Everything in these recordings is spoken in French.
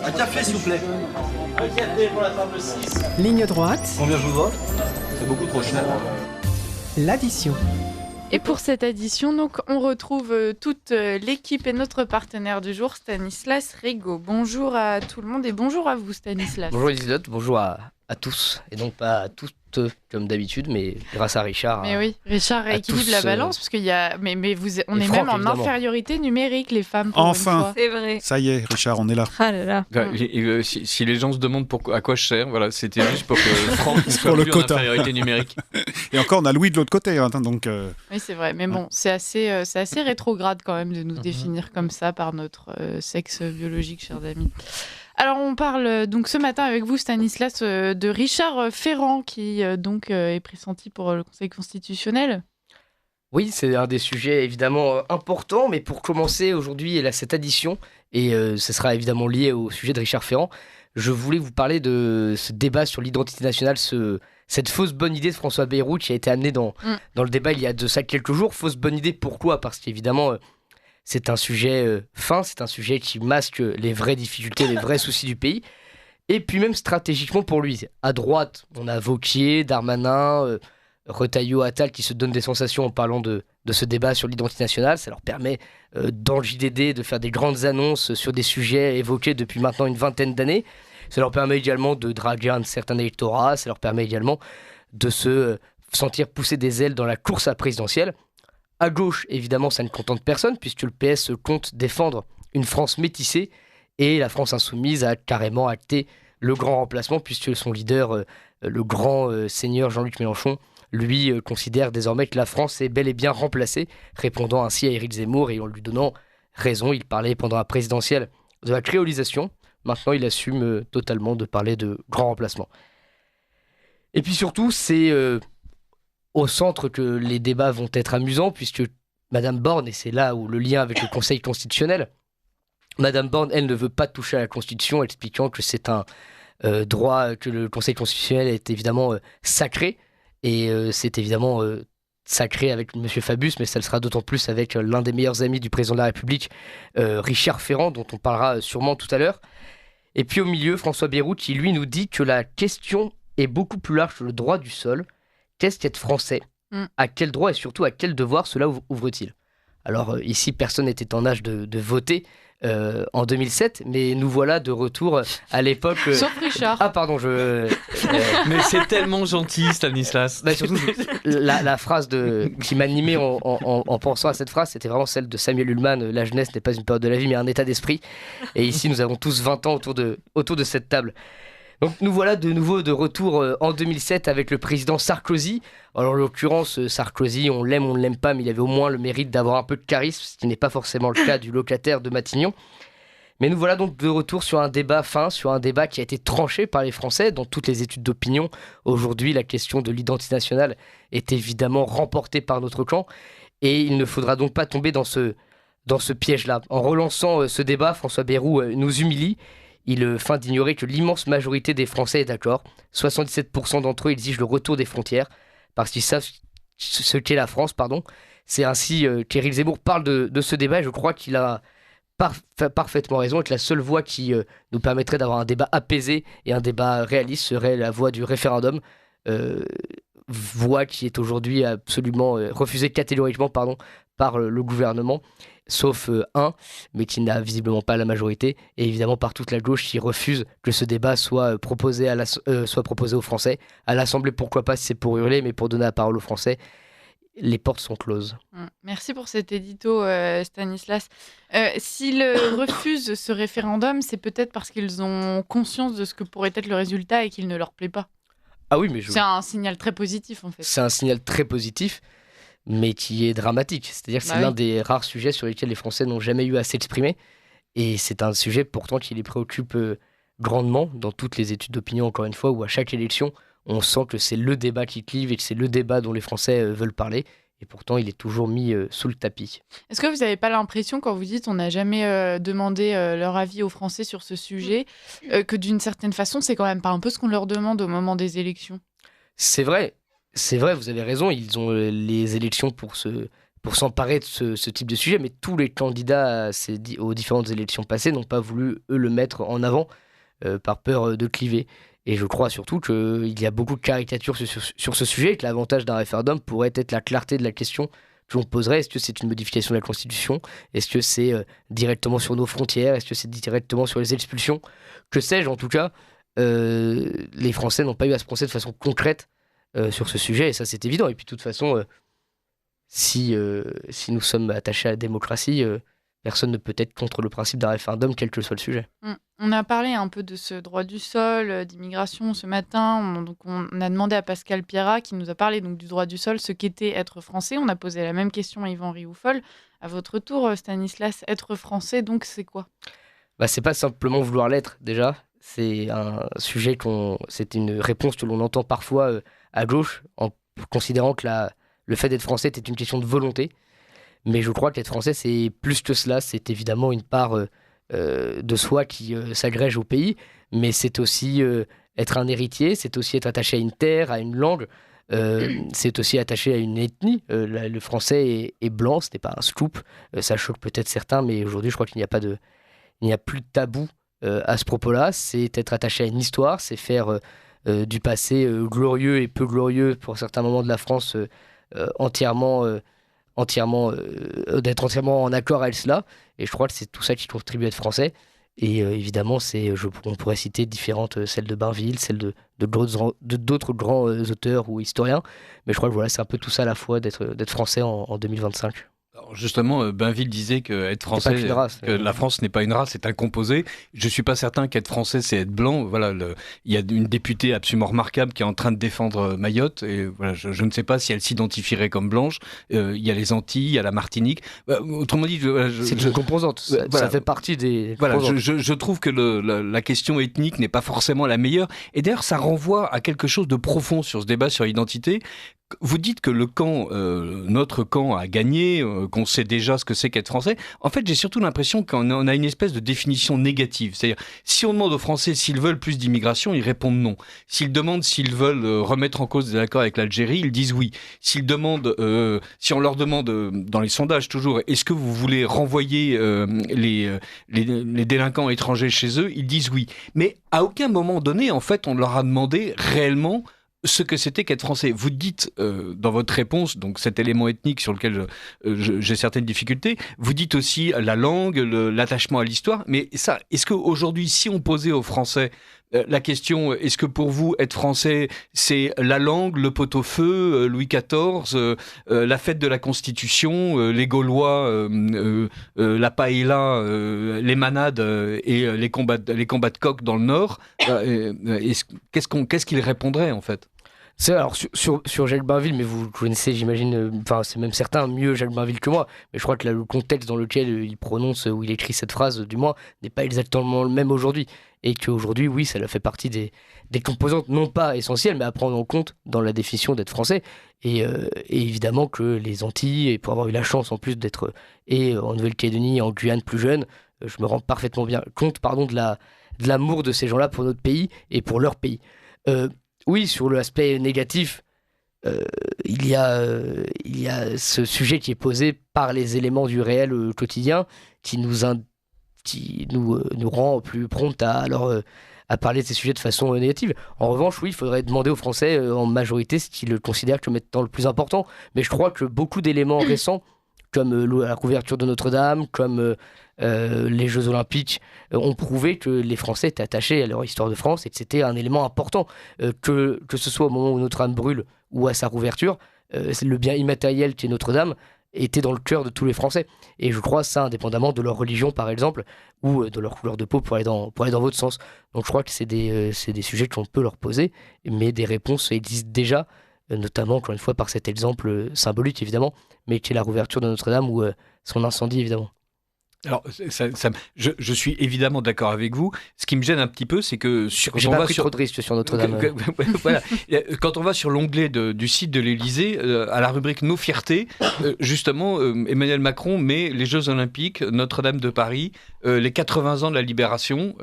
Un café, s'il vous plaît. Un café pour la table 6. Ligne droite, Combien je vous dois? C'est beaucoup trop cher. l'addition. Et pour cette édition, donc, on retrouve toute l'équipe et notre partenaire du jour, Stanislas Rigaud. Bonjour à tout le monde et bonjour à vous, Stanislas. Bonjour Elisabeth, bonjour à tous, et donc pas à toutes comme d'habitude, mais grâce à Richard. Mais oui, Richard rééquilibre tous, la balance, parce qu'il y a... Mais on et est Franck, même en évidemment. infériorité numérique, les femmes, pour Enfin. une fois. C'est vrai. Ça y est, Richard, on est là. Ah là là. Si les gens se demandent à quoi je sers, voilà, c'était juste pour que Franck ne soit pour le plus en quota. infériorité numérique. Et encore, on a Louis de l'autre côté, hein, donc... Oui, c'est vrai, mais bon, c'est assez rétrograde quand même de nous définir comme ça par notre sexe biologique, chers amis. Alors, on parle donc ce matin avec vous, Stanislas, de Richard Ferrand, qui est pressenti pour le Conseil constitutionnel. Oui, c'est un des sujets évidemment importants, mais pour commencer aujourd'hui, il a cette addition, et ce sera évidemment lié au sujet de Richard Ferrand. Je voulais vous parler de ce débat sur l'identité nationale, cette fausse bonne idée de François Bayrou qui a été amenée dans le débat il y a de ça quelques jours. Fausse bonne idée, pourquoi ? Parce qu'évidemment, c'est un sujet fin, c'est un sujet qui masque les vraies difficultés, les vrais soucis du pays. Et puis même stratégiquement pour lui. À droite, on a Wauquiez, Darmanin, Retailleau, Attal qui se donnent des sensations en parlant de ce débat sur l'identité nationale. Ça leur permet, dans le JDD, de faire des grandes annonces sur des sujets évoqués depuis maintenant une vingtaine d'années. Ça leur permet également de draguer un certain électorat. Ça leur permet également de se sentir pousser des ailes dans la course à la présidentielle. À gauche, évidemment, ça ne contente personne, puisque le PS compte défendre une France métissée, et la France insoumise a carrément acté le grand remplacement, puisque son leader, le grand seigneur Jean-Luc Mélenchon, lui considère désormais que la France est bel et bien remplacée, répondant ainsi à Éric Zemmour et en lui donnant raison. Il parlait pendant la présidentielle de la créolisation. Maintenant, il assume totalement de parler de grand remplacement. Et puis surtout, c'est au centre que les débats vont être amusants, puisque Madame Borne, et c'est là où le lien avec le Conseil constitutionnel, Madame Borne, elle ne veut pas toucher à la Constitution, expliquant que c'est un droit, que le Conseil constitutionnel est évidemment sacré, et c'est évidemment sacré avec M. Fabius, mais ça le sera d'autant plus avec l'un des meilleurs amis du président de la République, Richard Ferrand, dont on parlera sûrement tout à l'heure. Et puis au milieu, François Bayrou, qui lui nous dit que la question est beaucoup plus large que le droit du sol. Qu'est-ce qu'être français ? À quel droit et surtout à quel devoir cela ouvre-t-il ? Alors ici, personne n'était en âge de voter en 2007, mais nous voilà de retour à l'époque... Sauf Richard. Ah pardon, Mais c'est tellement gentil, Stanislas. Bah, surtout, la phrase qui m'animait en pensant à cette phrase, c'était vraiment celle de Samuel Ullmann, la jeunesse n'est pas une période de la vie, mais un état d'esprit. Et ici, nous avons tous 20 ans autour de cette table. Donc nous voilà de nouveau de retour en 2007 avec le président Sarkozy. Alors en l'occurrence, Sarkozy, on l'aime, on ne l'aime pas, mais il avait au moins le mérite d'avoir un peu de charisme, ce qui n'est pas forcément le cas du locataire de Matignon. Mais nous voilà donc de retour sur un débat fin, sur un débat qui a été tranché par les Français dans toutes les études d'opinion. Aujourd'hui, la question de l'identité nationale est évidemment remportée par notre camp, et il ne faudra donc pas tomber dans ce piège-là. En relançant ce débat, François Bayrou nous humilie. Il feint d'ignorer que l'immense majorité des Français est d'accord. 77% d'entre eux exigent le retour des frontières parce qu'ils savent ce qu'est la France. C'est ainsi qu'Éric Zemmour parle de ce débat, et je crois qu'il a parfaitement raison, et que la seule voie qui nous permettrait d'avoir un débat apaisé et un débat réaliste serait la voie du référendum, voie qui est aujourd'hui absolument refusée catégoriquement par le gouvernement. Sauf un, mais qui n'a visiblement pas la majorité, et évidemment par toute la gauche qui refuse que ce débat soit proposé aux Français. À l'Assemblée, pourquoi pas si c'est pour hurler, mais pour donner la parole aux Français, les portes sont closes. Merci pour cet édito, Stanislas. S'ils refusent ce référendum, c'est peut-être parce qu'ils ont conscience de ce que pourrait être le résultat et qu'il ne leur plaît pas. Ah oui, mais c'est un signal très positif en fait. C'est un signal très positif, mais qui est dramatique. C'est-à-dire que c'est l'un des rares sujets sur lesquels les Français n'ont jamais eu à s'exprimer. Et c'est un sujet pourtant qui les préoccupe grandement dans toutes les études d'opinion, encore une fois, où à chaque élection, on sent que c'est le débat qui clive et que c'est le débat dont les Français veulent parler. Et pourtant, il est toujours mis sous le tapis. Est-ce que vous n'avez pas l'impression, quand vous dites on n'a jamais demandé leur avis aux Français sur ce sujet, que d'une certaine façon, c'est quand même pas un peu ce qu'on leur demande au moment des élections ? C'est vrai, vous avez raison. Ils ont les élections pour se pour s'emparer de ce type de sujet, mais tous les candidats aux différentes élections passées n'ont pas voulu, eux, le mettre en avant par peur de cliver. Et je crois surtout qu'il y a beaucoup de caricatures sur ce sujet et que l'avantage d'un référendum pourrait être la clarté de la question que l'on poserait. Est-ce que c'est une modification de la Constitution ? Est-ce que c'est directement sur nos frontières ? Est-ce que c'est directement sur les expulsions ? Que sais-je, en tout cas, les Français n'ont pas eu à se prononcer de façon concrète sur ce sujet, et ça c'est évident. Et puis de toute façon, si nous sommes attachés à la démocratie, personne ne peut être contre le principe d'un référendum, quel que soit le sujet. On a parlé un peu de ce droit du sol, d'immigration ce matin. On a demandé à Pascal Pierrat, qui nous a parlé donc, du droit du sol, ce qu'était être français. On a posé la même question à Yvan Rioufol. À votre tour, Stanislas, être français, donc c'est quoi ? C'est pas simplement vouloir l'être, déjà. C'est un sujet c'est une réponse que l'on entend parfois à gauche, en considérant que le fait d'être français était une question de volonté. Mais je crois qu'être français, c'est plus que cela. C'est évidemment une part de soi qui s'agrège au pays, mais c'est aussi être un héritier, c'est aussi être attaché à une terre, à une langue, c'est aussi attaché à une ethnie. Le français est blanc, ce n'est pas un scoop. Ça choque peut-être certains, mais aujourd'hui, je crois qu'il n'y a plus de tabou à ce propos-là. C'est être attaché à une histoire, c'est faire du passé glorieux et peu glorieux pour certains moments de la France d'être entièrement en accord avec cela. Et je crois que c'est tout ça qui contribue à être français. Et évidemment, on pourrait citer différentes, celles de Bainville, celles de d'autres grands auteurs ou historiens. Mais je crois que voilà, c'est un peu tout ça à la fois d'être français en 2025. Alors justement, Bainville disait qu'être français, que la France n'est pas une race, c'est un composé. Je suis pas certain qu'être français, c'est être blanc. Voilà, il y a une députée absolument remarquable qui est en train de défendre Mayotte. Et voilà, je ne sais pas si elle s'identifierait comme blanche. Il y a les Antilles, il y a la Martinique. Autrement dit, c'est une composante. Ça fait partie des. Voilà, je trouve que la question ethnique n'est pas forcément la meilleure. Et d'ailleurs, ça renvoie à quelque chose de profond sur ce débat sur l'identité. Vous dites que notre camp a gagné, qu'on sait déjà ce que c'est qu'être français. En fait, j'ai surtout l'impression qu'on a une espèce de définition négative. C'est-à-dire, si on demande aux Français s'ils veulent plus d'immigration, ils répondent non. S'ils demandent s'ils veulent remettre en cause des accords avec l'Algérie, ils disent oui. Si on leur demande, dans les sondages toujours, est-ce que vous voulez renvoyer les délinquants étrangers chez eux, ils disent oui. Mais à aucun moment donné, en fait, on leur a demandé réellement ce que c'était qu'être français. Vous dites dans votre réponse, donc cet élément ethnique sur lequel j'ai certaines difficultés, vous dites aussi la langue, l'attachement à l'histoire, mais ça, est-ce qu'aujourd'hui, si on posait aux Français la question, est-ce que pour vous, être français, c'est la langue, le pot-au-feu, Louis XIV, la fête de la Constitution, les Gaulois, la paella, les manades et les combats de coq dans le Nord, qu'est-ce qu'ils répondraient en fait ? Alors sur Jacques Bainville, mais vous connaissez, j'imagine, c'est même certain, mieux Jacques Bainville que moi, mais je crois que le contexte dans lequel il prononce ou il écrit cette phrase, du moins, n'est pas exactement le même aujourd'hui. Et qu'aujourd'hui, oui, ça fait partie des composantes, non pas essentielles, mais à prendre en compte dans la définition d'être français. Et évidemment que les Antilles, et pour avoir eu la chance en plus d'être en Nouvelle-Calédonie, en Guyane plus jeune, je me rends parfaitement bien compte de l'amour de ces gens-là pour notre pays et pour leur pays. Oui, sur l'aspect négatif, il y a ce sujet qui est posé par les éléments du réel quotidien qui nous rend plus promptes à parler de ces sujets de façon négative. En revanche, oui, il faudrait demander aux Français en majorité ce qu'ils considèrent comme étant le plus important. Mais je crois que beaucoup d'éléments récents, comme la couverture de Notre-Dame, comme les Jeux Olympiques, ont prouvé que les Français étaient attachés à leur histoire de France et que c'était un élément important. Que ce soit au moment où Notre-Dame brûle ou à sa rouverture, le bien immatériel qui est Notre-Dame était dans le cœur de tous les Français. Et je crois ça indépendamment de leur religion, par exemple, ou de leur couleur de peau pour aller dans votre sens. Donc je crois que c'est des sujets qu'on peut leur poser, mais des réponses existent déjà, notamment, encore une fois, par cet exemple symbolique, évidemment, mais qui est la rouverture de Notre-Dame ou son incendie, évidemment. Alors, je suis évidemment d'accord avec vous. Ce qui me gêne un petit peu, c'est que quand J'ai on pas va pris sur trop de risques sur Notre-Dame. voilà. Quand on va sur l'onglet du site de l'Élysée, à la rubrique Nos fiertés, justement, Emmanuel Macron met les Jeux Olympiques, Notre-Dame de Paris, les 80 ans de la Libération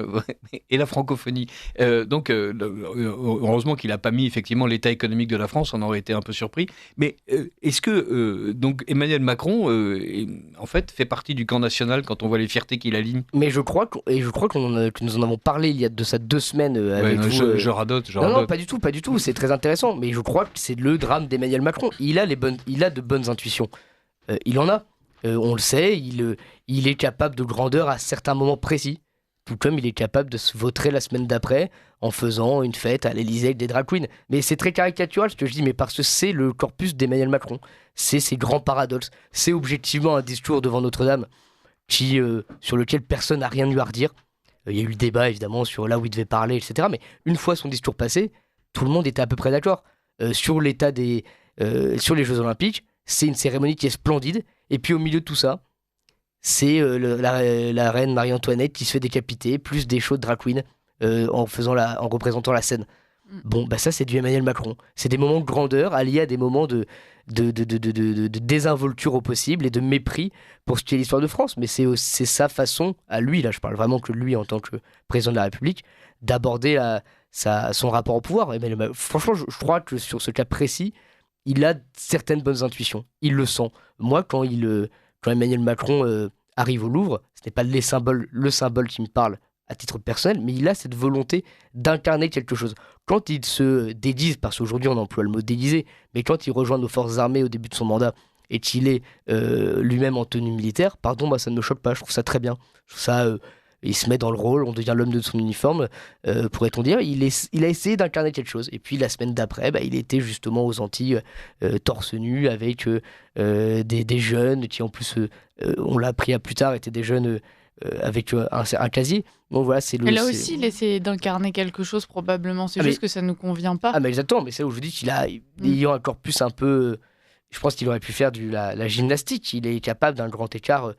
et la francophonie. Donc, heureusement qu'il n'a pas mis effectivement l'état économique de la France, on aurait été un peu surpris. Mais est-ce que donc Emmanuel Macron, en fait, fait partie du camp national quand on voit les fiertés qu'il aligne? Mais je crois que nous en avons parlé il y a de ça 2 semaines avec vous. Je radote. Non, pas du tout. C'est très intéressant. Mais je crois que c'est le drame d'Emmanuel Macron. Il a de bonnes intuitions. Il en a. On le sait. Il est capable de grandeur à certains moments précis. Tout comme il est capable de se vautrer la semaine d'après en faisant une fête à l'Élysée avec des drag queens. Mais c'est très caricatural ce que je dis, mais parce que c'est le corpus d'Emmanuel Macron. C'est ses grands paradoxes. C'est objectivement un discours devant Notre-Dame sur lequel personne n'a rien eu à redire. Il y a eu le débat évidemment sur là où il devait parler, etc. Mais une fois son discours passé, tout le monde était à peu près d'accord. Sur les Jeux Olympiques, c'est une cérémonie qui est splendide. Et puis au milieu de tout ça, c'est la reine Marie-Antoinette qui se fait décapiter, plus des shows de drag queen en représentant la scène. Bon, bah ça c'est du Emmanuel Macron. C'est des moments de grandeur alliés à des moments de désinvolture au possible et de mépris pour ce qui est l'histoire de France. Mais c'est sa façon, à lui, là je parle vraiment que lui en tant que président de la République, d'aborder son rapport au pouvoir. Franchement, je crois que sur ce cas précis, il a certaines bonnes intuitions. Il le sent. Moi, quand Emmanuel Macron arrive au Louvre, ce n'est pas le symbole qui me parle à titre personnel, mais il a cette volonté d'incarner quelque chose. Quand il se déguise, parce qu'aujourd'hui on emploie le mot déguisé, mais quand il rejoint nos forces armées au début de son mandat et qu'il est lui-même en tenue militaire, pardon, moi ça ne me choque pas, je trouve ça très bien. Je trouve ça, il se met dans le rôle, on devient l'homme de son uniforme, pourrait-on dire. Il a essayé d'incarner quelque chose. Et puis la semaine d'après, il était justement aux Antilles, torse nu, avec des jeunes qui en plus, on l'a appris à plus tard, étaient des jeunes avec un casier. Bon, voilà, Et là aussi, il essaie d'incarner quelque chose, probablement. C'est juste que ça ne nous convient pas. Ah, mais exactement. Mais c'est là où je dis qu'il ayant un corpus un peu. Je pense qu'il aurait pu faire la gymnastique. Il est capable d'un grand écart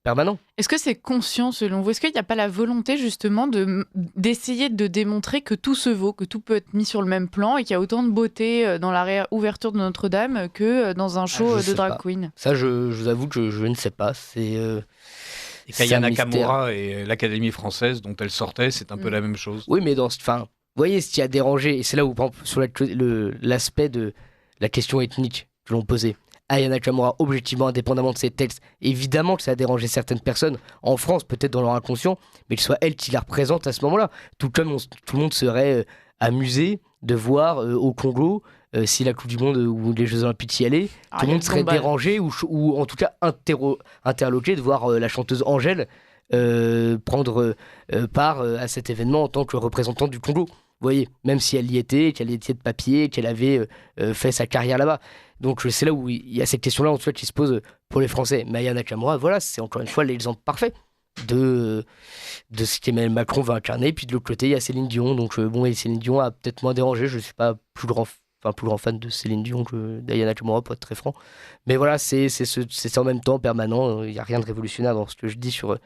permanent. Est-ce que c'est conscient, selon vous? Est-ce qu'il n'y a pas la volonté, justement, d'essayer de démontrer que tout se vaut, que tout peut être mis sur le même plan et qu'il y a autant de beauté dans la réouverture de Notre-Dame que dans un show de drag queen? Ça, je vous avoue que je ne sais pas. Et Aya Nakamura et l'Académie française dont elle sortait, c'est un peu la même chose. Oui, mais vous voyez ce qui a dérangé, et c'est là où, par exemple, sur l'aspect de la question ethnique que l'on posait, Aya Nakamura, objectivement, indépendamment de ses textes, évidemment que ça a dérangé certaines personnes, en France, peut-être dans leur inconscient, mais que ce soit elle qui la représente à ce moment-là. Tout comme tout le monde serait amusé de voir au Congo, si la Coupe du Monde ou les Jeux Olympiques y allaient, tout le monde serait dérangé ou en tout cas interloqué de voir la chanteuse Angèle prendre part à cet événement en tant que représentante du Congo. Vous voyez, même si elle y était, qu'elle était de papier, qu'elle avait fait sa carrière là-bas. Donc c'est là où il y a cette question-là en tout cas qui se pose pour les Français. Mais Aya Nakamura, voilà, c'est encore une fois l'exemple parfait de ce qu'Emmanuel Macron va incarner. Puis de l'autre côté, il y a Céline Dion. Donc et Céline Dion a peut-être moins dérangé. Je ne suis pas plus grand fan de Céline Dion que d'Aya Nakamura, pour être très franc. Mais voilà, c'est en même temps permanent. Il n'y a rien de révolutionnaire dans ce que je dis sur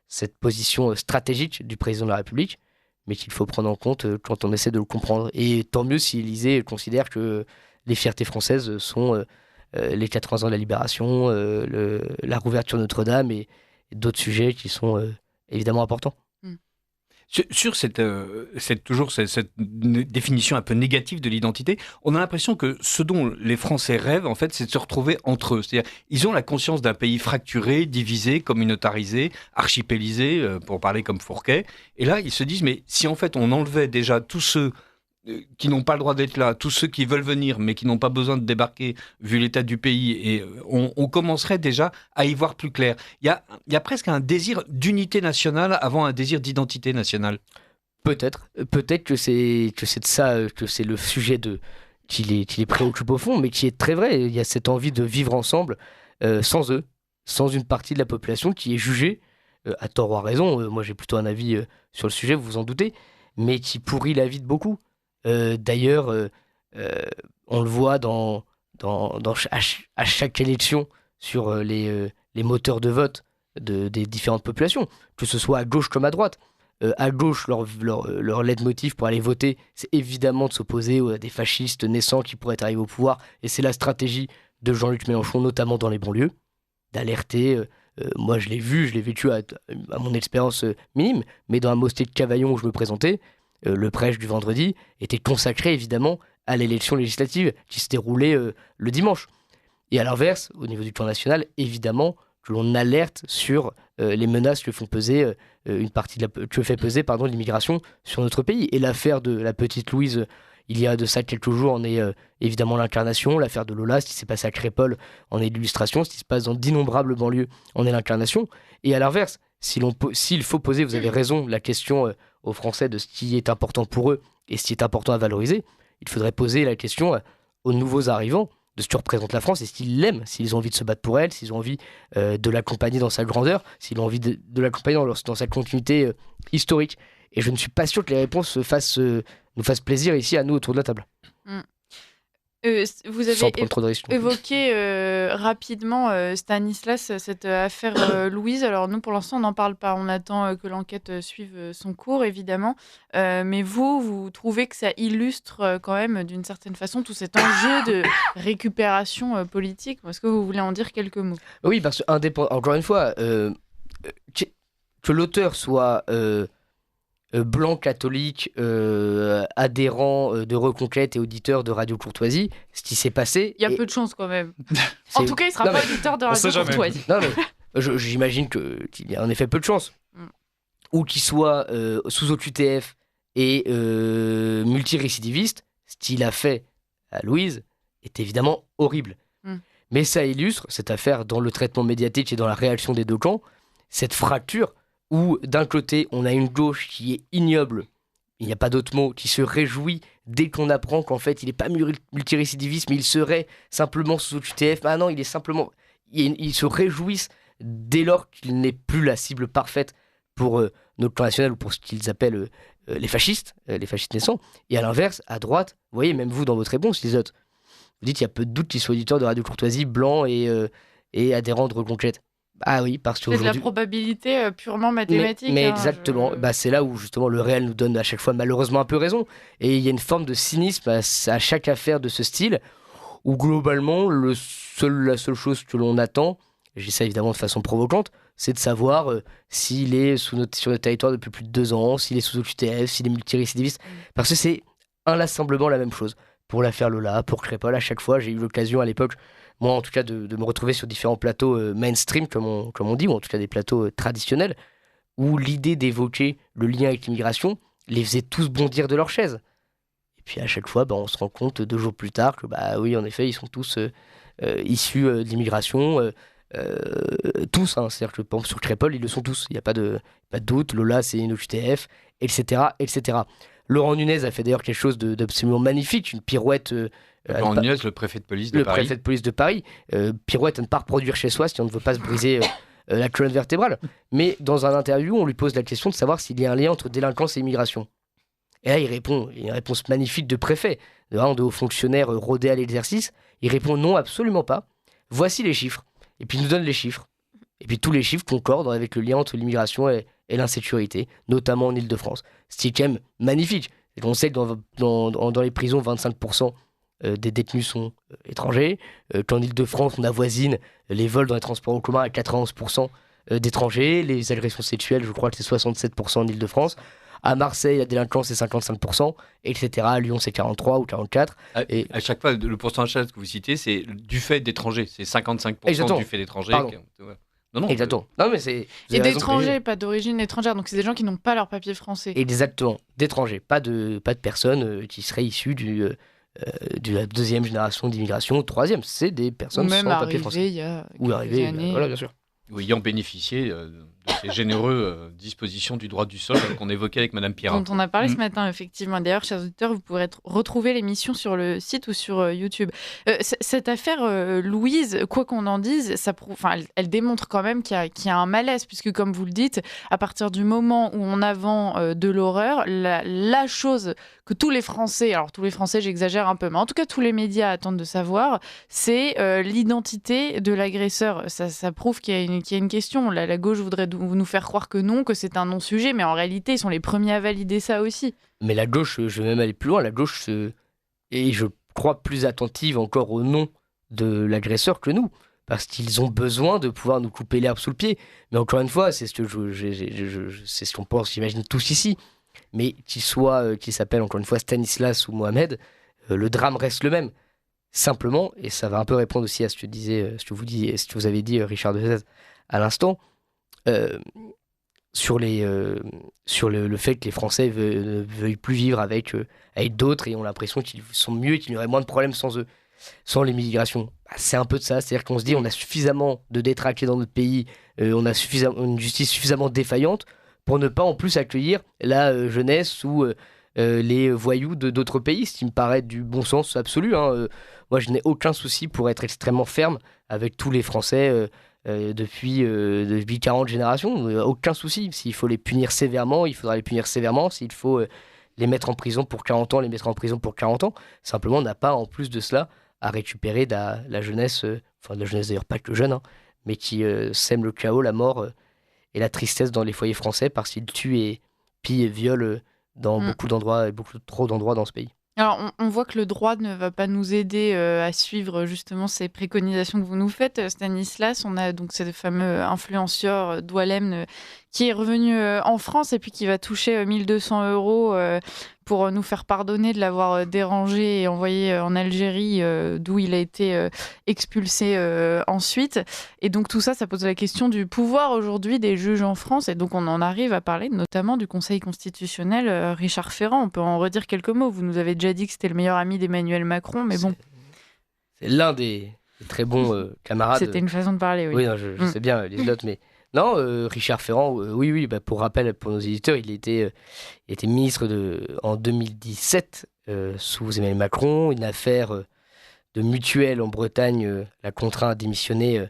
cette position stratégique du président de la République, mais qu'il faut prendre en compte quand on essaie de le comprendre. Et tant mieux si l'Élysée considère que les fiertés françaises sont les 80 ans de la Libération, la rouverture de Notre-Dame et d'autres sujets qui sont évidemment importants. Sur cette définition un peu négative de l'identité, on a l'impression que ce dont les Français rêvent, en fait, c'est de se retrouver entre eux. C'est-à-dire, ils ont la conscience d'un pays fracturé, divisé, communautarisé, archipélisé, pour parler comme Fourquet. Et là, ils se disent, mais si en fait on enlevait déjà tous ceux qui n'ont pas le droit d'être là, tous ceux qui veulent venir mais qui n'ont pas besoin de débarquer vu l'état du pays, et on commencerait déjà à y voir plus clair. Il y a presque un désir d'unité nationale avant un désir d'identité nationale. Peut-être que c'est de ça que c'est le sujet qui les préoccupe au fond, mais qui est très vrai. Il y a cette envie de vivre ensemble sans eux, sans une partie de la population qui est jugée, à tort ou à raison, moi j'ai plutôt un avis sur le sujet, vous vous en doutez, mais qui pourrit la vie de beaucoup. D'ailleurs, on le voit à chaque élection sur les moteurs de vote des différentes populations, que ce soit à gauche comme à droite. À gauche, leur leitmotiv pour aller voter, c'est évidemment de s'opposer à des fascistes naissants qui pourraient arriver au pouvoir. Et c'est la stratégie de Jean-Luc Mélenchon, notamment dans les banlieues, d'alerter. Moi, je l'ai vécu à mon expérience minime, mais dans un mosquée de Cavaillon où je me présentais, le prêche du vendredi était consacré évidemment à l'élection législative qui se déroulait le dimanche. Et à l'inverse, au niveau du plan national, évidemment, que l'on alerte sur les menaces que fait peser l'immigration sur notre pays. Et l'affaire de la petite Louise, il y a de ça quelques jours, en est évidemment l'incarnation. L'affaire de Lola, ce qui s'est passé à Crépol, en est l'illustration. Ce qui se passe dans d'innombrables banlieues, en est l'incarnation. Et à l'inverse, s'il faut poser, vous avez raison, la question aux Français de ce qui est important pour eux et ce qui est important à valoriser, il faudrait poser la question aux nouveaux arrivants de ce que représente la France et s'ils l'aiment, s'ils ont envie de se battre pour elle, s'ils ont envie de l'accompagner dans sa grandeur, s'ils ont envie de l'accompagner dans sa continuité historique. Et je ne suis pas sûr que les réponses nous fassent plaisir ici à nous autour de la table. Vous avez évoqué rapidement, Stanislas, cette affaire Louise. Alors nous, pour l'instant, on n'en parle pas. On attend que l'enquête suive son cours, évidemment. Mais vous trouvez que ça illustre quand même, d'une certaine façon, tout cet enjeu de récupération politique. Est-ce que vous voulez en dire quelques mots ? Oui, parce que, encore une fois, que l'auteur soit... blanc catholique, adhérent de Reconquête et auditeur de Radio Courtoisie, ce qui s'est passé... Il y a peu de chance quand même. En tout cas, il ne sera pas auditeur de Radio Courtoisie. Non, mais j'imagine qu'il y a en effet peu de chance. Ou qu'il soit sous OQTF et multirécidiviste, ce qu'il a fait à Louise est évidemment horrible. Mais ça illustre, cette affaire, dans le traitement médiatique et dans la réaction des deux camps, cette fracture où d'un côté on a une gauche qui est ignoble, il n'y a pas d'autre mot, qui se réjouit dès qu'on apprend qu'en fait il n'est pas multirécidiviste, mais il serait simplement sous OQTF. Ah non, il est simplement... Ils se réjouissent dès lors qu'il n'est plus la cible parfaite pour notre camp national ou pour ce qu'ils appellent les fascistes naissants. Et à l'inverse, à droite, vous voyez, même vous dans votre réponse, Lisotte, vous dites qu'il y a peu de doute qu'il soit auditeur de Radio Courtoisie, blanc et adhérent de Reconquête. Ah oui, parce qu'aujourd'hui... C'est de la probabilité purement mathématique. Mais exactement, c'est là où justement le réel nous donne à chaque fois malheureusement un peu raison. Et il y a une forme de cynisme à chaque affaire de ce style, où globalement, la seule chose que l'on attend, et je dis ça évidemment de façon provocante, c'est de savoir s'il est sur notre territoire depuis plus de 2 ans, s'il est sous OQTF, s'il est multirécidiviste. Parce que c'est inlassablement la même chose. Pour l'affaire Lola, pour Crépol, à chaque fois, j'ai eu l'occasion à l'époque... Moi, en tout cas, de me retrouver sur différents plateaux mainstream, comme on dit, ou en tout cas des plateaux traditionnels, où l'idée d'évoquer le lien avec l'immigration les faisait tous bondir de leur chaise. Et puis à chaque fois, on se rend compte 2 jours plus tard que, oui, en effet, ils sont tous issus de l'immigration. Tous, c'est-à-dire que, par exemple, sur Crépol, ils le sont tous. Il n'y a pas de doute. Lola, c'est une OQTF, etc., etc. Laurent Nunez a fait d'ailleurs quelque chose d'absolument magnifique, une pirouette... Laurent Nunez, le préfet de police de Paris. Le préfet de police de Paris. Pirouette à ne pas reproduire chez soi si on ne veut pas se briser la colonne vertébrale. Mais dans un interview, on lui pose la question de savoir s'il y a un lien entre délinquance et immigration. Et là, il répond, il y a une réponse magnifique de préfet, de haut fonctionnaire rodé à l'exercice. Il répond non, absolument pas. Voici les chiffres. Et puis il nous donne les chiffres. Et puis tous les chiffres concordent avec le lien entre l'immigration et l'insécurité, notamment en Ile-de-France. Ce qui est quand même magnifique. Et on sait que dans les prisons, 25% des détenus sont étrangers, qu'en Ile-de-France, on avoisine les vols dans les transports en commun à 91% d'étrangers, les agressions sexuelles, je crois que c'est 67% en Ile-de-France. À Marseille, la délinquance, c'est 55%, etc. À Lyon, c'est 43 ou 44. Et à chaque fois, le pourcentage que vous citez, c'est du fait d'étrangers. C'est 55% Exactement. Du fait d'étrangers. Non, exactement. Non, mais c'est et d'étrangers, pas d'origine étrangère. Donc, c'est des gens qui n'ont pas leur papier français. Exactement. D'étrangers. Pas de personnes qui seraient issues de la 2e génération d'immigration, 3e. C'est des personnes sans papier français. Il y a ou arrivées, années. voilà, bien sûr. Ou ayant bénéficié ces généreuses dispositions du droit du sol qu'on évoquait avec Madame Pierrat. Dont on a parlé ce matin, effectivement. D'ailleurs, chers auditeurs, vous pourrez retrouver l'émission sur le site ou sur YouTube. Cette affaire, Louise, quoi qu'on en dise, elle démontre quand même qu'il y a un malaise, puisque comme vous le dites, à partir du moment où on a vent de l'horreur, la chose que tous les Français, alors tous les Français, j'exagère un peu, mais en tout cas tous les médias attendent de savoir, c'est l'identité de l'agresseur. Ça prouve qu'il y a une question. La gauche voudrait nous faire croire que non, que c'est un non-sujet, mais en réalité, ils sont les premiers à valider ça aussi. Mais la gauche, je vais même aller plus loin, la gauche est, je crois, plus attentive encore au nom de l'agresseur que nous, parce qu'ils ont besoin de pouvoir nous couper l'herbe sous le pied. Mais encore une fois, c'est ce qu'on pense, j'imagine, tous ici. Mais qu'il s'appelle encore une fois Stanislas ou Mohamed, le drame reste le même. Simplement, et ça va un peu répondre aussi à ce que vous avez dit, Richard Dehaze, à l'instant, sur le fait que les Français ne veuillent plus vivre avec d'autres et ont l'impression qu'ils sont mieux et qu'il y aurait moins de problèmes sans eux, sans l'immigration. C'est un peu de ça, c'est-à-dire qu'on se dit on a suffisamment de détraqués dans notre pays, on a une justice suffisamment défaillante pour ne pas en plus accueillir la jeunesse ou les voyous d'autres pays, ce qui me paraît du bon sens absolu. Moi, je n'ai aucun souci pour être extrêmement ferme avec tous les Français depuis 40 générations. Aucun souci. S'il faut les punir sévèrement, il faudra les punir sévèrement. S'il faut les mettre en prison pour 40 ans, les mettre en prison pour 40 ans. Simplement, on n'a pas, en plus de cela, à récupérer la jeunesse, enfin de la jeunesse d'ailleurs, pas que jeune, mais qui sème le chaos, la mort et la tristesse dans les foyers français parce qu'ils tuent et pillent et violent dans beaucoup d'endroits et beaucoup trop d'endroits dans ce pays. Alors, on voit que le droit ne va pas nous aider à suivre justement ces préconisations que vous nous faites, Stanislas. On a donc ce fameux influenceur Doualem qui est revenu en France et puis qui va toucher 1 200 € pour nous faire pardonner de l'avoir dérangé et envoyé en Algérie, d'où il a été expulsé ensuite. Et donc tout ça, ça pose la question du pouvoir aujourd'hui des juges en France. Et donc on en arrive à parler notamment du Conseil constitutionnel. Richard Ferrand, on peut en redire quelques mots. Vous nous avez déjà dit que c'était le meilleur ami d'Emmanuel Macron, mais bon. C'est l'un des très bons camarades. C'était une façon de parler, oui. Oui, non, je sais bien les autres, mais... Non, Richard Ferrand, oui, pour rappel, pour nos éditeurs, il était ministre en 2017 sous Emmanuel Macron. Une affaire de mutuelle en Bretagne l'a contraint à démissionner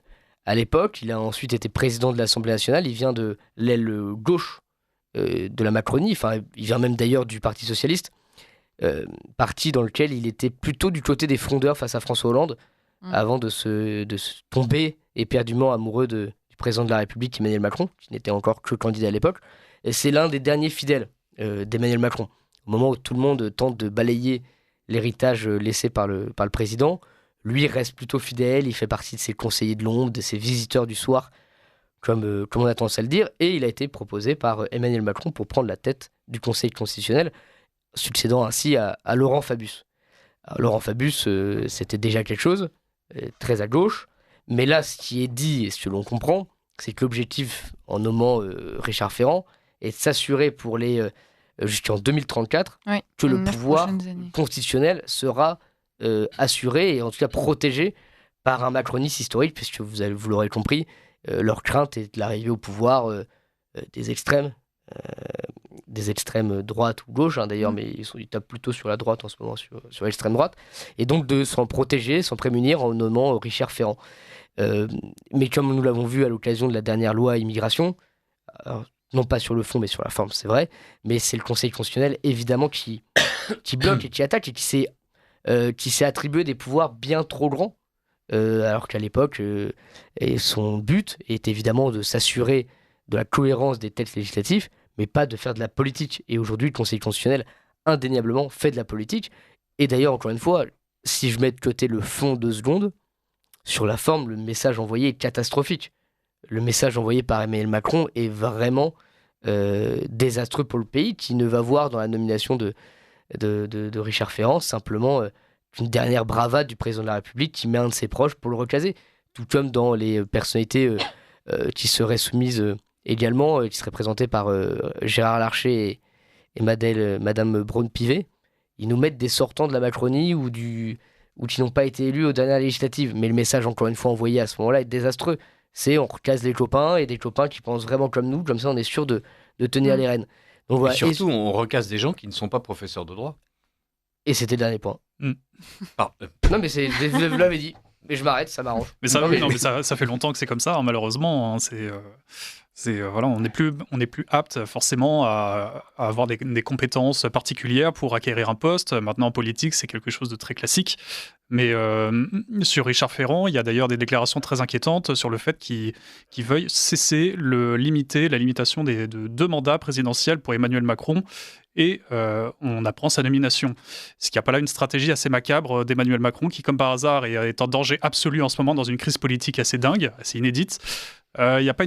à l'époque. Il a ensuite été président de l'Assemblée nationale. Il vient de l'aile gauche de la Macronie. Enfin, il vient même d'ailleurs du Parti socialiste, parti dans lequel il était plutôt du côté des frondeurs face à François Hollande, avant de se tomber éperdument amoureux du président de la République, Emmanuel Macron, qui n'était encore que candidat à l'époque. Et c'est l'un des derniers fidèles d'Emmanuel Macron. Au moment où tout le monde tente de balayer l'héritage laissé par le président, lui reste plutôt fidèle, il fait partie de ses conseillers de l'ombre, de ses visiteurs du soir, comme on a tendance à le dire, et il a été proposé par Emmanuel Macron pour prendre la tête du Conseil constitutionnel, succédant ainsi à Laurent Fabius. Alors, Laurent Fabius, c'était déjà quelque chose, très à gauche, mais là, ce qui est dit et ce que l'on comprend, c'est que l'objectif, en nommant Richard Ferrand, est de s'assurer pour jusqu'en 2034 que le pouvoir constitutionnel sera assuré et en tout cas protégé par un macroniste historique, puisque vous l'aurez compris, leur crainte est de l'arrivée au pouvoir des extrêmes droite ou gauche, d'ailleurs, mais ils tapent plutôt sur la droite en ce moment, sur l'extrême droite, et donc de s'en protéger, s'en prémunir en nommant Richard Ferrand. Mais comme nous l'avons vu à l'occasion de la dernière loi immigration, non pas sur le fond mais sur la forme, c'est vrai, mais c'est le Conseil constitutionnel évidemment qui bloque et qui attaque et qui s'est attribué des pouvoirs bien trop grands, alors qu'à l'époque son but est évidemment de s'assurer de la cohérence des textes législatifs, mais pas de faire de la politique. Et aujourd'hui, le Conseil constitutionnel indéniablement fait de la politique. Et d'ailleurs, encore une fois, si je mets de côté le fond 2 secondes, sur la forme, le message envoyé est catastrophique. Le message envoyé par Emmanuel Macron est vraiment désastreux pour le pays, qui ne va voir dans la nomination de Richard Ferrand simplement une dernière bravade du président de la République qui met un de ses proches pour le recaser. Tout comme dans les personnalités qui seraient soumises également, qui seraient présentées par Gérard Larcher et Madame Braun-Pivet. Ils nous mettent des sortants de la Macronie ou qui n'ont pas été élus aux dernières législatives. Mais le message, encore une fois, envoyé à ce moment-là est désastreux. C'est on recase les copains et des copains qui pensent vraiment comme nous, comme ça on est sûr de tenir les rênes. Donc, Et voilà. surtout, on recasse des gens qui ne sont pas professeurs de droit. Et c'était le dernier point. Par- Non mais vous l'avez dit, mais je m'arrête, ça m'arrange. Mais ça, Non, mais ça fait longtemps que c'est comme ça, hein, malheureusement. Hein, voilà, on n'est plus apte forcément à avoir des compétences particulières pour acquérir un poste. Maintenant, en politique, c'est quelque chose de très classique. Mais sur Richard Ferrand, il y a d'ailleurs des déclarations très inquiétantes sur le fait qu'il veuille cesser la limitation de 2 mandats présidentiels pour Emmanuel Macron. Et on apprend sa nomination. Est-ce qu'il n'y a pas là une stratégie assez macabre d'Emmanuel Macron qui, comme par hasard, est en danger absolu en ce moment dans une crise politique assez dingue, assez inédite. Y a pas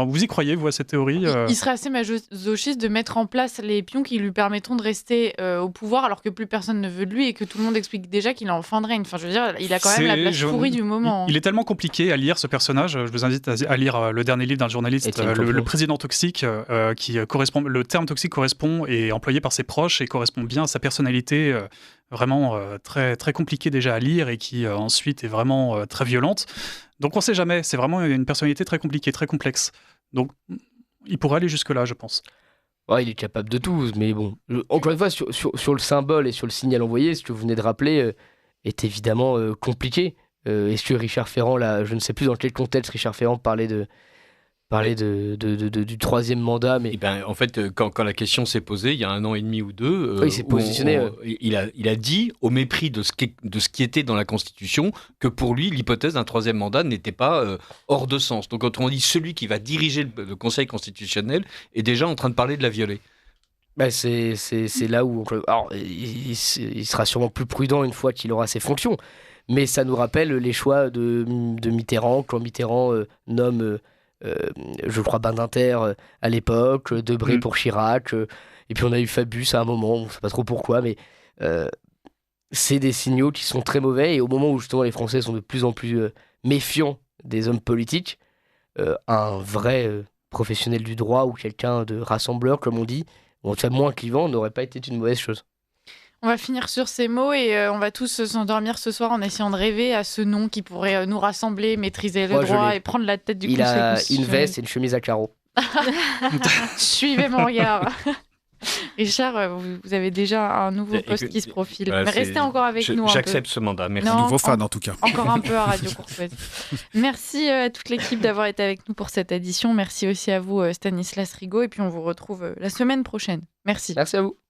vous y croyez, vous, à cette théorie Il serait assez masochiste de mettre en place les pions qui lui permettront de rester au pouvoir alors que plus personne ne veut de lui et que tout le monde explique déjà qu'il est en fin de règne. Enfin, je veux dire, il a quand même la place pourrie du moment. Il est tellement compliqué à lire, ce personnage. Je vous invite à lire le dernier livre d'un journaliste, le président toxique, qui correspond. Le terme toxique correspond et est employé par ses proches et correspond bien à sa personnalité. Vraiment très, très compliquée déjà à lire et qui ensuite est vraiment très violente. Donc on ne sait jamais, c'est vraiment une personnalité très compliquée, très complexe. Donc il pourrait aller jusque-là, je pense. Ouais, il est capable de tout, mais bon. Encore une fois, sur le symbole et sur le signal envoyé, ce que vous venez de rappeler est évidemment compliqué. Est-ce que Richard Ferrand, là, je ne sais plus dans quel contexte Richard Ferrand parlait du 3e mandat, mais... Eh ben, en fait, quand la question s'est posée, il y a 1 an et demi ou 2, il s'est positionné. Il a dit, au mépris de ce qui était dans la Constitution, que pour lui, l'hypothèse d'un 3e mandat n'était pas hors de sens. Donc, quand on dit celui qui va diriger le Conseil constitutionnel est déjà en train de parler de la violer. Bah, c'est là où... Alors, il sera sûrement plus prudent une fois qu'il aura ses fonctions, mais ça nous rappelle les choix de Mitterrand, quand Mitterrand nomme... je crois Badinter à l'époque, Debré pour Chirac, et puis on a eu Fabius à un moment, on ne sait pas trop pourquoi, mais c'est des signaux qui sont très mauvais, et au moment où justement les Français sont de plus en plus méfiants des hommes politiques, un vrai professionnel du droit ou quelqu'un de rassembleur, comme on dit, ou en tout cas moins clivant, n'aurait pas été une mauvaise chose. On va finir sur ces mots et on va tous s'endormir ce soir en essayant de rêver à ce nom qui pourrait nous rassembler, maîtriser le droit et prendre la tête du Conseil constitutionnel. Il a une constitutionnel. veste et une chemise à carreaux. Suivez mon regard. Richard, vous avez déjà un nouveau poste qui se profile. Mais restez encore avec nous un peu. J'accepte ce mandat, merci. Non, Nouveau fan en tout cas. Encore un peu à Radio Courtoisie. Merci à toute l'équipe d'avoir été avec nous pour cette édition. Merci aussi à vous, Stanislas Rigaud. Et puis on vous retrouve la semaine prochaine. Merci. Merci à vous.